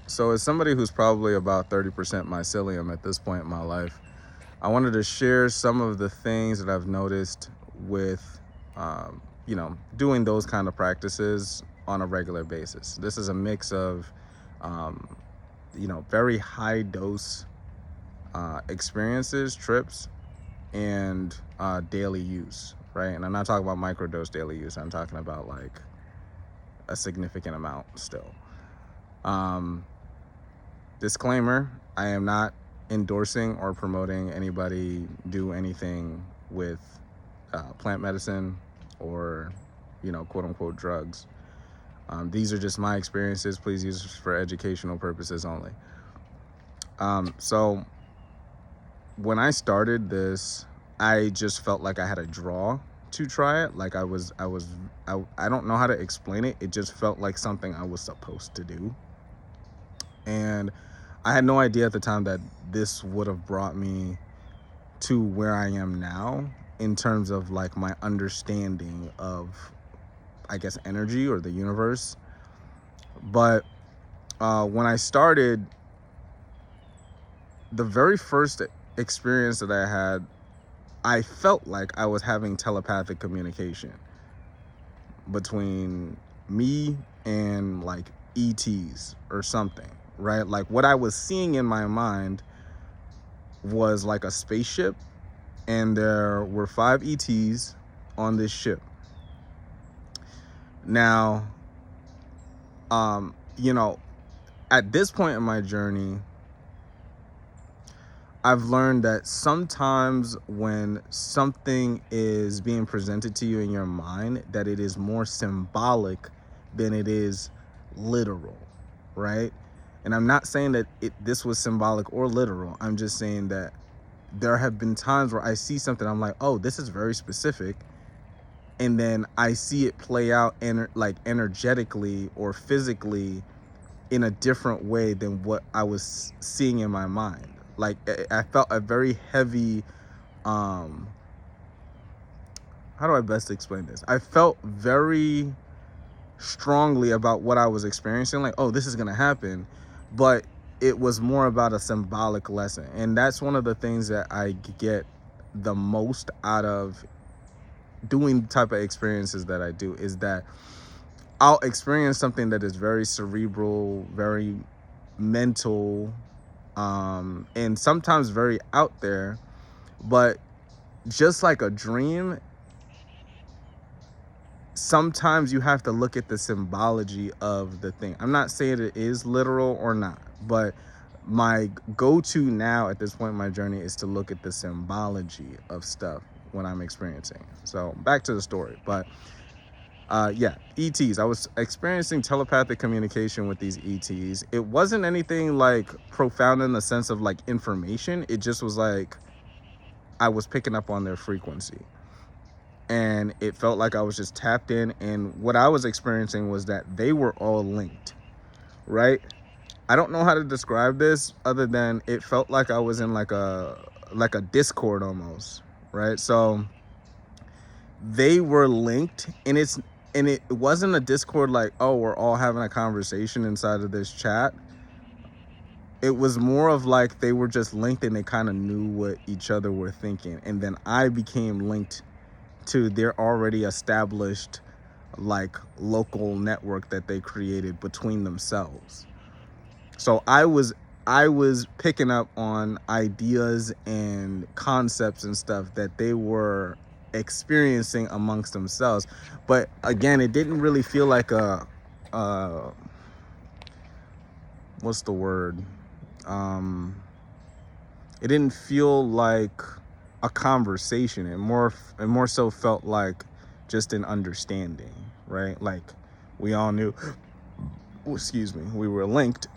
So, as somebody who's probably about 30% mycelium at this point in my life, I wanted to share some of the things that I've noticed with, doing those kind of practices on a regular basis. This is a mix of, um, very high dose experiences, trips, and daily use, right? And I'm not talking about microdose daily use. I'm talking about like a significant amount still. Um, Disclaimer, I am not endorsing or promoting anybody do anything with plant medicine or, quote unquote drugs. These are just my experiences. Please use this for educational purposes only. So when I started this, I just felt like I had a draw to try it. Like I don't know how to explain it. It just felt like something I was supposed to do. And I had no idea at the time that this would have brought me to where I am now in terms of like my understanding of, I guess, energy or the universe. But when I started, the very first experience that I had, I felt like I was having telepathic communication between me and like ETs or something, right? Like what I was seeing in my mind was like a spaceship, and there were 5 ETs on this ship. Now, at this point in my journey, I've learned that sometimes when something is being presented to you in your mind, that it is more symbolic than it is literal, right? And I'm not saying that this was symbolic or literal. I'm just saying that there have been times where I see something, I'm like, oh, this is very specific. And then I see it play out like energetically or physically in a different way than what I was seeing in my mind. Like I felt a very heavy, how do I best explain this? I felt very strongly about what I was experiencing. Like, oh, this is gonna happen. But it was more about a symbolic lesson. And that's one of the things that I get the most out of doing the type of experiences that I do, is that I'll experience something that is very cerebral, very mental, and sometimes very out there. But just like a dream, sometimes you have to look at the symbology of the thing. I'm not saying it is literal or not, but my go-to now at this point in my journey is to look at the symbology of stuff when I'm experiencing. So back to the story. But ETs. I was experiencing telepathic communication with these ETs. It wasn't anything like profound in the sense of like information. It just was like I was picking up on their frequency. And it felt like I was just tapped in. And what I was experiencing was that they were all linked, right? I don't know how to describe this other than it felt like I was in like a Discord almost, right? So they were linked, and it wasn't a Discord like, oh, we're all having a conversation inside of this chat. It was more of like they were just linked and they kind of knew what each other were thinking. And then I became linked to their already established like local network that they created between themselves. So I was picking up on ideas and concepts and stuff that they were experiencing amongst themselves. But again, it didn't really feel like a what's the word? It didn't feel like a conversation. It more so felt like just an understanding, right? Like we all knew, we were linked,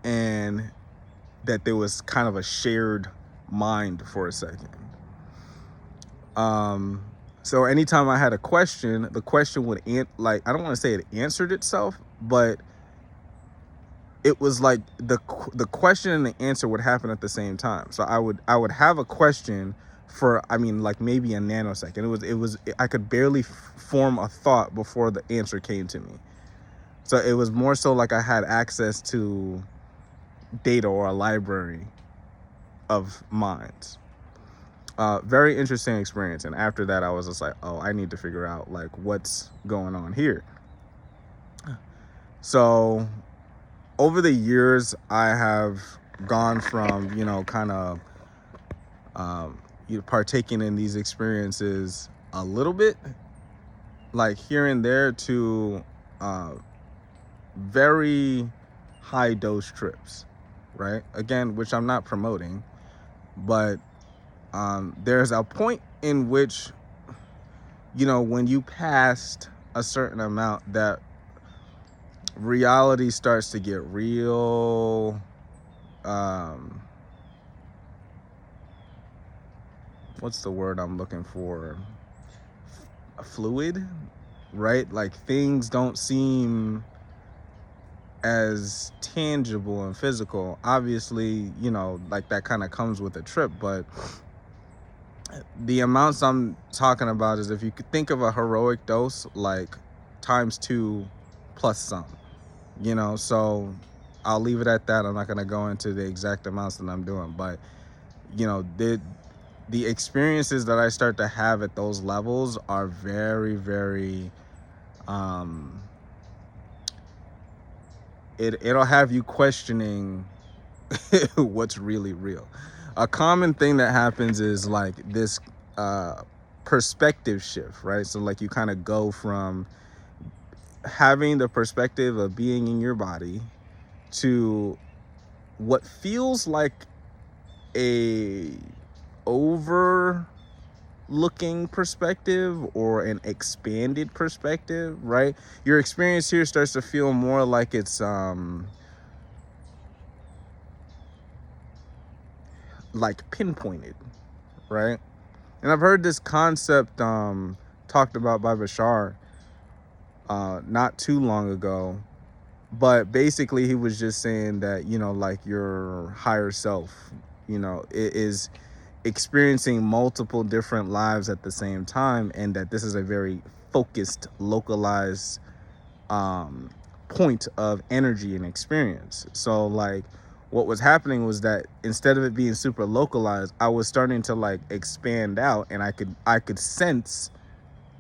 and that there was kind of a shared mind for a second. So anytime I had a question, the question would I don't want to say it answered itself, but it was like the question and the answer would happen at the same time. So I would have a question for, like maybe a nanosecond. I could barely form a thought before the answer came to me. So it was more so like I had access to data or a library of minds. Very interesting experience. And after that, I was just like, oh, I need to figure out like what's going on here. So over the years, I have gone from, kind of partaking in these experiences a little bit, like here and there, to very high dose trips, right? Again, which I'm not promoting, but there's a point in which, when you passed a certain amount, that reality starts to get real, what's the word I'm looking for? Fluid, right? Like things don't seem as tangible and physical. Obviously, like that kind of comes with a trip, but the amounts I'm talking about is, if you could think of a heroic dose, like times 2 plus some, so I'll leave it at that. I'm not going to go into the exact amounts that I'm doing, but the experiences that I start to have at those levels are very, very, it'll have you questioning what's really real. A common thing that happens is like this perspective shift, right? So like you kind of go from having the perspective of being in your body to what feels like a overlooking perspective or an expanded perspective, right? Your experience here starts to feel more like it's like pinpointed, right? And I've heard this concept talked about by Bashar not too long ago, but basically he was just saying that, like your higher self, it is experiencing multiple different lives at the same time, and that this is a very focused, localized point of energy and experience. So like what was happening was that instead of it being super localized, I was starting to like expand out, and I could sense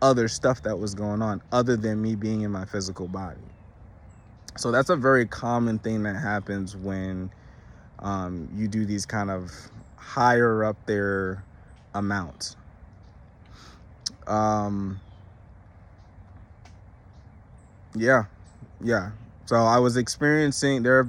other stuff that was going on other than me being in my physical body. So that's a very common thing that happens when you do these kind of higher up there amounts. Yeah. So I was experiencing, there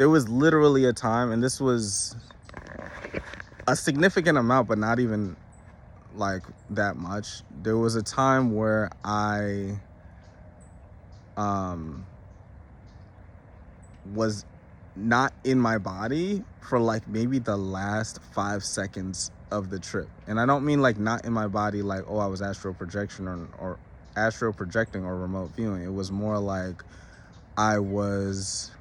was literally a time, and this was a significant amount, but not even like that much. There was a time where I was not in my body for like maybe the last 5 seconds of the trip. And I don't mean like not in my body like, oh, I was astral projection or astral projecting or remote viewing. It was more like I was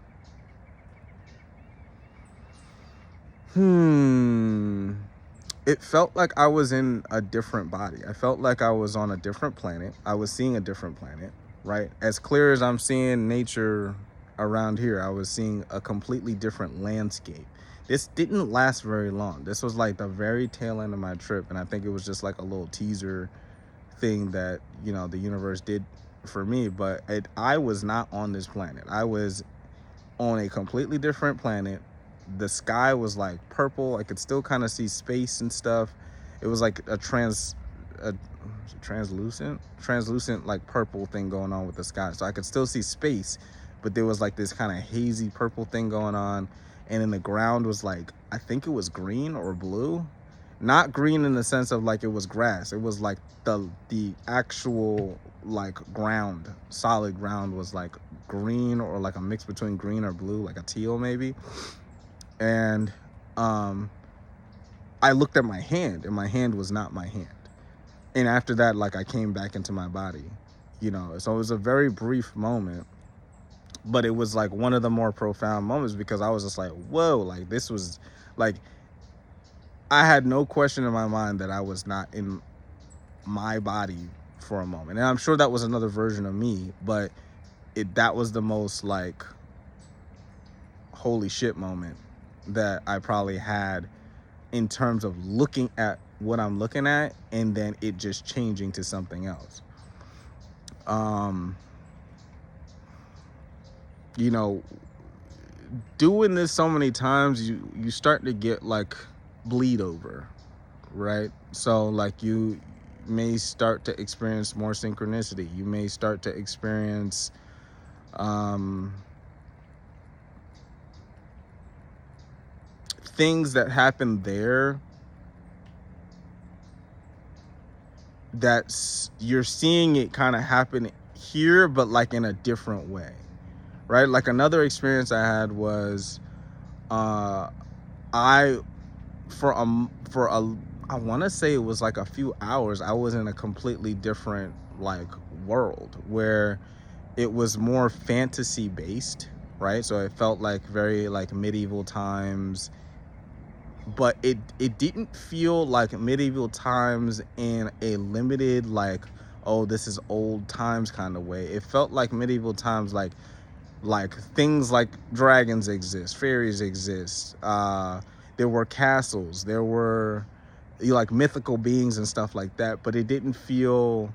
it felt like I was in a different body. I felt like I was on a different planet. I was seeing a different planet, right? As clear as I'm seeing nature around here, I was seeing a completely different landscape. This didn't last very long. This was like the very tail end of my trip, and I think it was just like a little teaser thing that, the universe did for me. But I was not on this planet. I was on a completely different planet. The sky was like purple. I could still kind of see space and stuff. It was like a translucent like purple thing going on with the sky. So I could still see space, but there was like this kind of hazy purple thing going on. And then the ground was like, I think it was green or blue. Not green in the sense of like it was grass. It was like the actual like ground, solid ground was like green, or like a mix between green or blue, like a teal maybe. And I looked at my hand, and my hand was not my hand. And after that, like I came back into my body, so it was a very brief moment, but it was like one of the more profound moments, because I was just like, whoa, like this was like, I had no question in my mind that I was not in my body for a moment. And I'm sure that was another version of me, but that was the most like holy shit moment that I probably had in terms of looking at what I'm looking at and then it just changing to something else. You know, doing this so many times, you start to get like bleed over, right? So like you may start to experience more synchronicity. You may start to experience things that happen there that's you're seeing it kind of happen here, but like in a different way, right? Like another experience I had was I for a I want to say it was like a few hours, I was in a completely different like world where it was more fantasy based, right? So it felt like very like medieval times, but it didn't feel like medieval times in a limited like, oh, this is old times kind of way. It felt like medieval times like things like dragons exist, fairies exist, there were castles, there were like mythical beings and stuff like that, but it didn't feel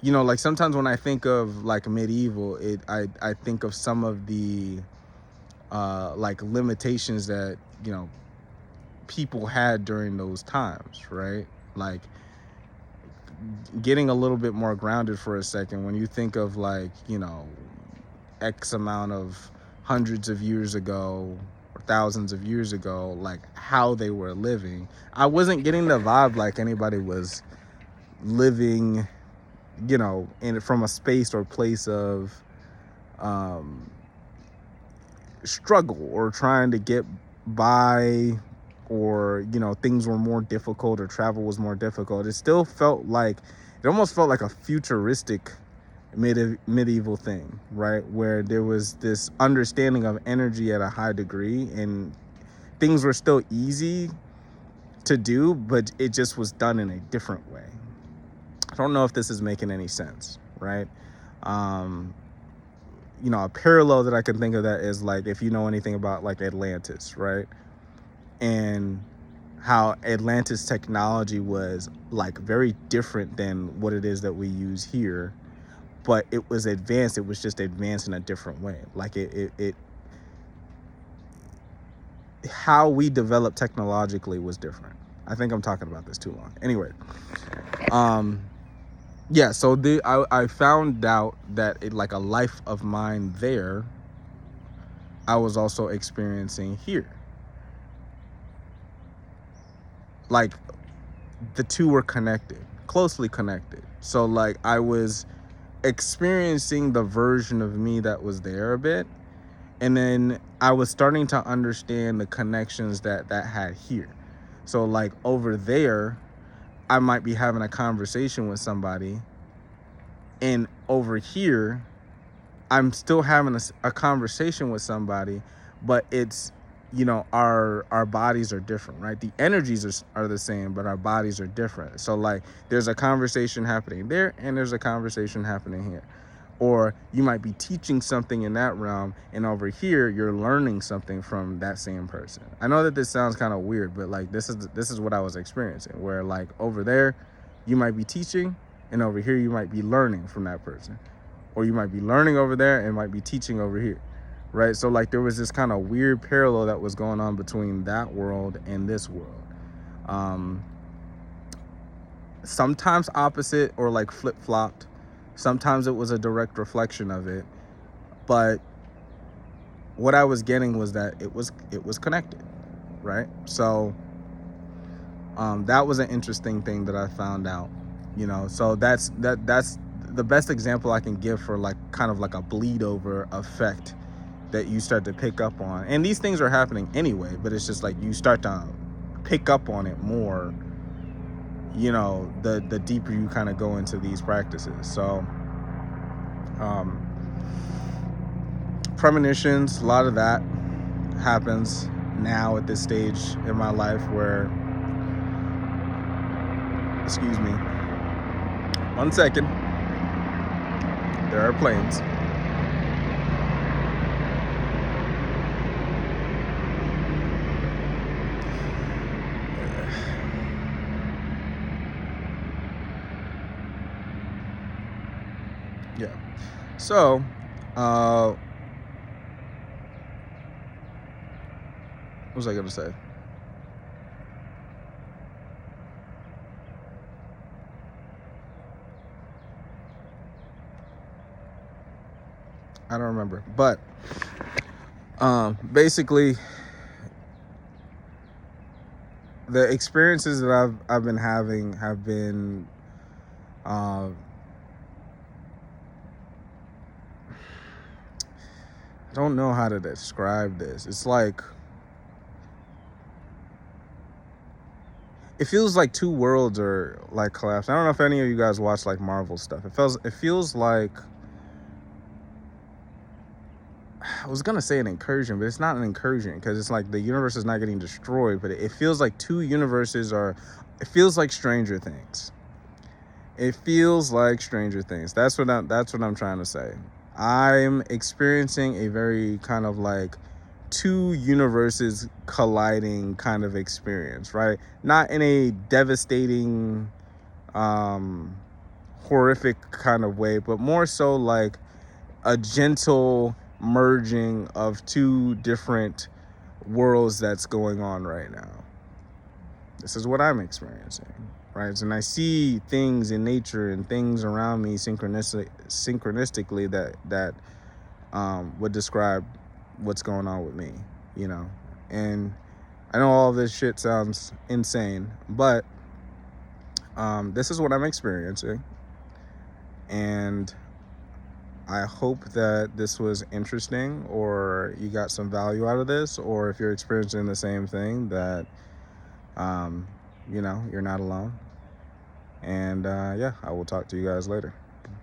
you know, like sometimes when I think of like medieval, I think of some of the like limitations that, you know, people had during those times, right? Like getting a little bit more grounded for a second, when you think of like, you know, X amount of hundreds of years ago or thousands of years ago, like how they were living, I wasn't getting the vibe like anybody was living, you know, from a space or place of struggle or trying to get by, or, you know, things were more difficult or travel was more difficult. It still felt like, it almost felt like a futuristic medieval thing, right? Where there was this understanding of energy at a high degree and things were still easy to do, but it just was done in a different way. I don't know if this is making any sense, right? You know, a parallel that I can think of that is like, if you know anything about like Atlantis, right? And how Atlantis technology was like very different than what it is that we use here, but it was advanced. It was just advanced in a different way. Like it how we developed technologically was different. I think I'm talking about this too long. Anyway, yeah, so I found out that like a life of mine there, I was also experiencing here. Like the two were connected, closely connected. So like I was experiencing the version of me that was there a bit, and then I was starting to understand the connections that had here. So like over there, I might be having a conversation with somebody, and over here I'm still having a conversation with somebody, but it's, you know, our bodies are different, right? The energies are the same, but our bodies are different. So like there's a conversation happening there and there's a conversation happening here. Or you might be teaching something in that realm, and over here you're learning something from that same person. I know that this sounds kind of weird, but like this is what I was experiencing, where like over there you might be teaching, and over here you might be learning from that person. Or you might be learning over there and might be teaching over here, right? So like there was this kind of weird parallel that was going on between that world and this world. Sometimes opposite or like flip-flopped. Sometimes it was a direct reflection of it, but what I was getting was that it was connected, right? So that was an interesting thing that I found out, you know. So that's the best example I can give for like kind of like a bleed over effect that you start to pick up on. And these things are happening anyway, but it's just like you start to pick up on it more, you know, the deeper you kind of go into these practices. So premonitions, a lot of that happens now at this stage in my life, where 1 second. There are planes. Yeah. So, what was I gonna say? I don't remember. But basically, the experiences that I've been having have been I don't know how to describe this. It's like, it feels like two worlds are like collapsed. I don't know if any of you guys watch like Marvel stuff. It feels like, I was gonna say an incursion, but it's not an incursion, because it's like the universe is not getting destroyed, but it feels like two universes are. It feels like Stranger Things. It feels like Stranger Things. That's what I'm trying to say. I'm experiencing a very kind of like two universes colliding kind of experience, right? Not in a devastating, horrific kind of way, but more so like a gentle merging of two different worlds that's going on right now. This is what I'm experiencing, right? And I see things in nature and things around me synchronistically that would describe what's going on with me, you know. And I know all this shit sounds insane, but this is what I'm experiencing, and I hope that this was interesting, or you got some value out of this, or if you're experiencing the same thing, that you know, you're not alone. And yeah, I will talk to you guys later.